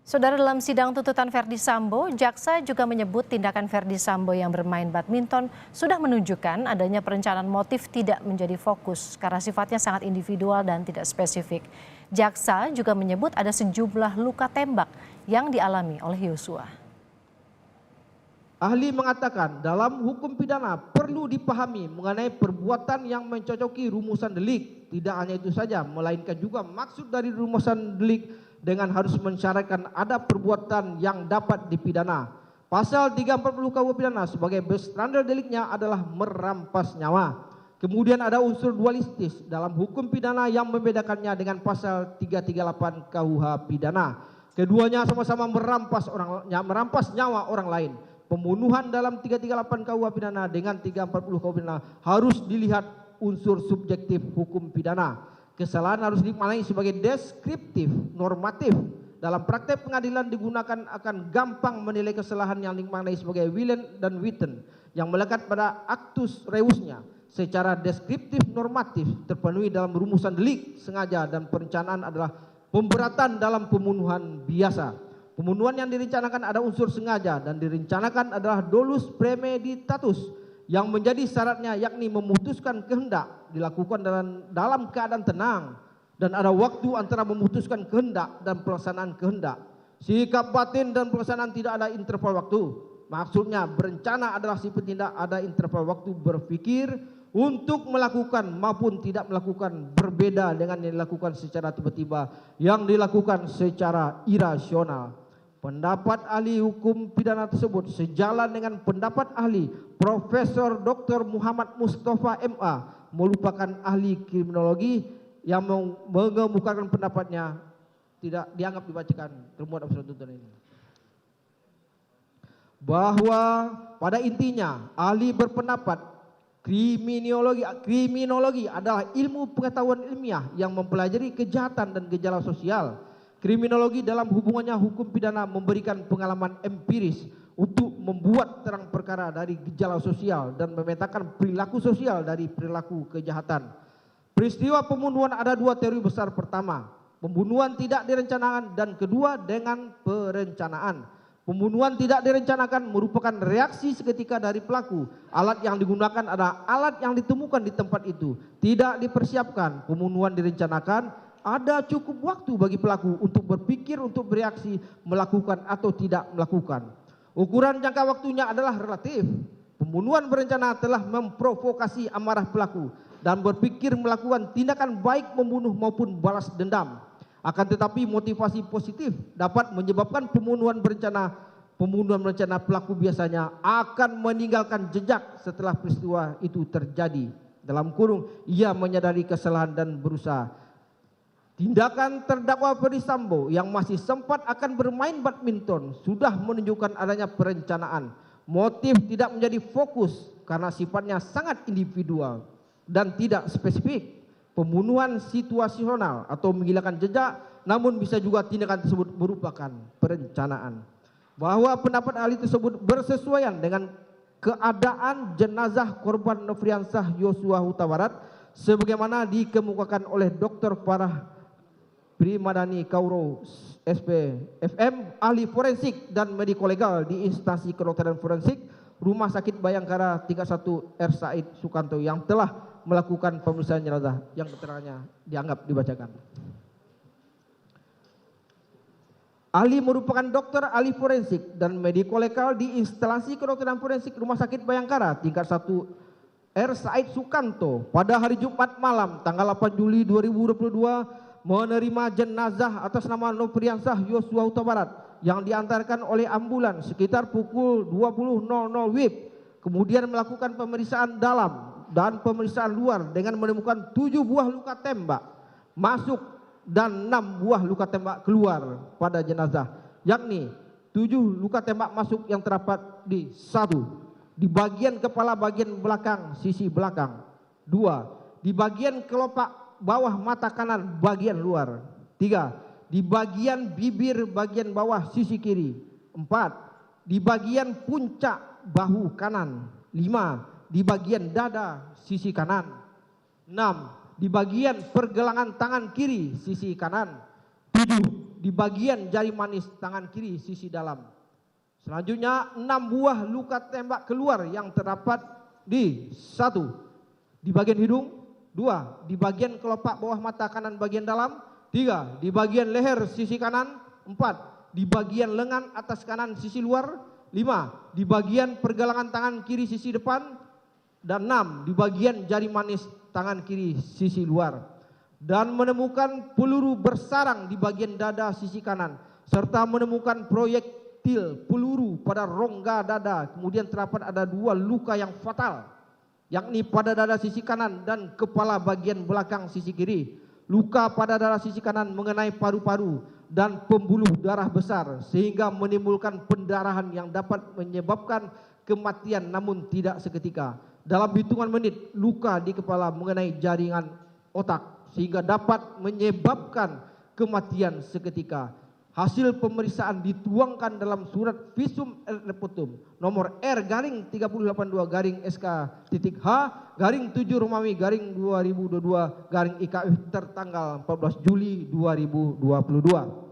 Saudara, dalam sidang tuntutan Verdi Sambo, jaksa juga menyebut tindakan Verdi Sambo yang bermain badminton sudah menunjukkan adanya perencanaan motif tidak menjadi fokus karena sifatnya sangat individual dan tidak spesifik. Jaksa juga menyebut ada sejumlah luka tembak yang dialami oleh Yosua. Ahli mengatakan dalam hukum pidana perlu dipahami mengenai perbuatan yang mencocoki rumusan delik. Tidak hanya itu saja, melainkan juga maksud dari rumusan delik dengan harus mensyaratkan ada perbuatan yang dapat dipidana. Pasal 340 KUH pidana sebagai bestandard deliknya adalah merampas nyawa. Kemudian ada unsur dualistis dalam hukum pidana yang membedakannya dengan pasal 338 KUH pidana. Keduanya sama-sama merampas nyawa orang lain. Pembunuhan dalam 338 KUH pidana dengan 340 KUH pidana harus dilihat unsur subjektif hukum pidana. Kesalahan harus dimaknai sebagai deskriptif, normatif. Dalam praktek pengadilan digunakan akan gampang menilai kesalahan yang dimaknai sebagai willen dan witten yang melekat pada actus reusnya. Secara deskriptif normatif terpenuhi dalam rumusan delik, sengaja dan perencanaan adalah pemberatan dalam pembunuhan biasa. Pembunuhan yang direncanakan ada unsur sengaja dan direncanakan adalah dolus premeditatus yang menjadi syaratnya yakni memutuskan kehendak dilakukan dalam keadaan tenang dan ada waktu antara memutuskan kehendak dan pelaksanaan kehendak. Sikap batin dan pelaksanaan tidak ada interval waktu. Maksudnya berencana adalah si petindak ada interval waktu berpikir untuk melakukan maupun tidak melakukan, berbeda dengan yang dilakukan secara tiba-tiba yang dilakukan secara irasional. Pendapat ahli hukum pidana tersebut sejalan dengan pendapat ahli Profesor Dr. Muhammad Mustafa MA merupakan ahli kriminologi yang mengemukakan pendapatnya tidak dianggap dibacakan termuat dalam tuntutan ini. Bahwa pada intinya ahli berpendapat kriminologi adalah ilmu pengetahuan ilmiah yang mempelajari kejahatan dan gejala sosial. Kriminologi dalam hubungannya hukum pidana memberikan pengalaman empiris untuk membuat terang perkara dari gejala sosial dan memetakan perilaku sosial dari perilaku kejahatan. Peristiwa pembunuhan ada dua teori besar. Pertama, pembunuhan tidak direncanakan, dan kedua dengan perencanaan. Pembunuhan tidak direncanakan merupakan reaksi seketika dari pelaku. Alat yang digunakan adalah alat yang ditemukan di tempat itu. Tidak dipersiapkan. Pembunuhan direncanakan, ada cukup waktu bagi pelaku untuk berpikir, untuk bereaksi, melakukan atau tidak melakukan. Ukuran jangka waktunya adalah relatif. Pembunuhan berencana telah memprovokasi amarah pelaku dan berpikir melakukan tindakan baik membunuh maupun balas dendam. Akan tetapi motivasi positif dapat menyebabkan pembunuhan berencana. Pembunuhan berencana pelaku biasanya akan meninggalkan jejak setelah peristiwa itu terjadi. Dalam kurung, ia menyadari kesalahan dan berusaha. Tindakan terdakwa Verdi Sambo yang masih sempat akan bermain badminton sudah menunjukkan adanya perencanaan. Motif tidak menjadi fokus karena sifatnya sangat individual dan tidak spesifik. Pembunuhan situasional atau menghilangkan jejak, namun bisa juga tindakan tersebut merupakan perencanaan. Bahwa pendapat ahli tersebut bersesuaian dengan keadaan jenazah korban Nofriansah Yosua Huta Barat sebagaimana dikemukakan oleh Dr. Farah Primadani Kauro SP FM, ahli forensik dan mediko-legal di instansi kedokteran forensik Rumah Sakit Bayangkara tingkat 1 R. Said Sukanto yang telah melakukan pemeriksaan jenazah yang keterangannya dianggap dibacakan. Ahli merupakan dokter ahli forensik dan mediko-legal di instalasi kedokteran forensik Rumah Sakit Bayangkara tingkat 1 R. Said Sukanto pada hari Jumat malam tanggal 8 Juli 2022 menerima jenazah atas nama Nofriansah Yosua Huta Barat yang diantarkan oleh ambulans sekitar pukul 20.00 WIB. Kemudian melakukan pemeriksaan dalam dan pemeriksaan luar dengan menemukan 7 buah luka tembak masuk dan 6 buah luka tembak keluar pada jenazah, yakni 7 luka tembak masuk yang terdapat di 1. Di bagian kepala bagian belakang sisi belakang. 2. Di bagian kelopak bawah mata kanan bagian luar. 3. Di bagian bibir bagian bawah sisi kiri. 4. Di bagian puncak bahu kanan. 5. Di bagian dada sisi kanan. 6. Di bagian pergelangan tangan kiri sisi kanan. 7. di bagian jari manis tangan kiri sisi dalam. Selanjutnya 6 buah luka tembak keluar yang terdapat di 1. Di bagian hidung, 2. Di bagian kelopak bawah mata kanan bagian dalam, 3. Di bagian leher sisi kanan, 4. Di bagian lengan atas kanan sisi luar, 5. Di bagian pergelangan tangan kiri sisi depan, dan 6. Di bagian jari manis tangan kiri sisi luar. Dan menemukan peluru bersarang di bagian dada sisi kanan, serta menemukan proyektil peluru pada rongga dada. Kemudian terdapat ada 2 luka yang fatal, yakni pada dada sisi kanan dan kepala bagian belakang sisi kiri. Luka pada dada sisi kanan mengenai paru-paru dan pembuluh darah besar sehingga menimbulkan pendarahan yang dapat menyebabkan kematian namun tidak seketika. Dalam hitungan menit, luka di kepala mengenai jaringan otak sehingga dapat menyebabkan kematian seketika. Hasil pemeriksaan dituangkan dalam surat visum et reputum nomor R/382/SK.H/7 Romawi /2022 IKF tertanggal 14 Juli 2022.